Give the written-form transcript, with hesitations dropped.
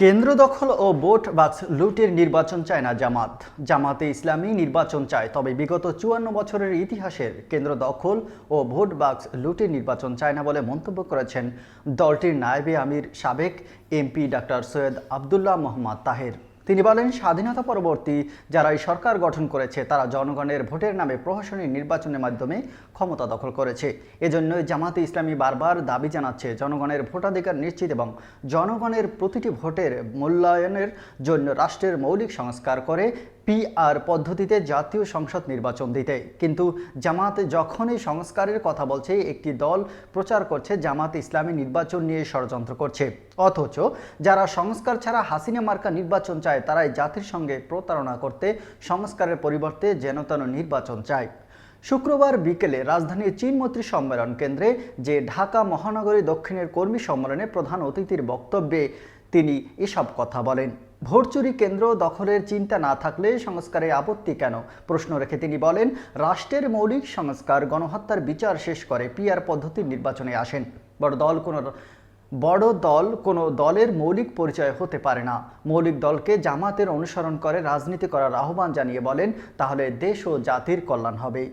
কেন্দ্র দখল ও ভোট বাক্স লুটের নির্বাচন চায় না জামাত। জামাতে ইসলামী নির্বাচন চায়, তবে বিগত ৫৪ বছরের ইতিহাসের কেন্দ্র দখল ও ভোট বাক্স লুটের নির্বাচন চায় না বলে মন্তব্য করেছেন দলটির নায়েবে আমির সাবেক এমপি ডাক্তার সৈয়দ আবদুল্লাহ মোহাম্মদ তাহের। তিনি বলেন, স্বাধীনতা পরবর্তী যারা এই সরকার গঠন করেছে তারা জনগণের ভোটের নামে প্রহসনী নির্বাচনের মাধ্যমে ক্ষমতা দখল করেছে। এজন্য জামাতে ইসলামী বারবার দাবি জানাচ্ছে জনগণের ভোটাধিকার নিশ্চিত এবং জনগণের প্রতিটি ভোটের মূল্যায়নের জন্য রাষ্ট্রের মৌলিক সংস্কার করে পিআর পদ্ধতিতে জাতীয় সংসদ নির্বাচন দিতে। কিন্তু জামাত যখনই সংস্কারের কথা বলছে, একটি দল প্রচার করছে জামাত ইসলামী নির্বাচন নিয়ে ষড়যন্ত্র করছে। অথচ যারা সংস্কার ছাড়া হাসিনা মার্কা নির্বাচন চায় তারাই জাতির সঙ্গে প্রতারণা করতে সংস্কারের পরিবর্তে যেনতেন নির্বাচন চায়। শুক্রবার বিকেলে রাজধানীর চীনমৈত্রী সম্মেলন কেন্দ্রে যে ঢাকা মহানগরী দক্ষিণের কর্মী সম্মেলনে প্রধান অতিথির বক্তব্যে তিনি এসব কথা বলেন। ভোট চুরি কেন্দ্র দখলের চিন্তা না থাকলে সংস্কারে আপত্তি কেন প্রশ্ন রেখে তিনি বলেন, রাষ্ট্রের মৌলিক সংস্কার গণহত্যার বিচার শেষ করে পিআর পদ্ধতির নির্বাচনে আসেন। বড় দল কোনো দলের মৌলিক পরিচয় হতে পারে না। মৌলিক দলকে জামাতের অনুসরণ করে রাজনীতি করার আহ্বান জানিয়ে বলেন, তাহলে দেশ ও জাতির কল্যাণ হবে।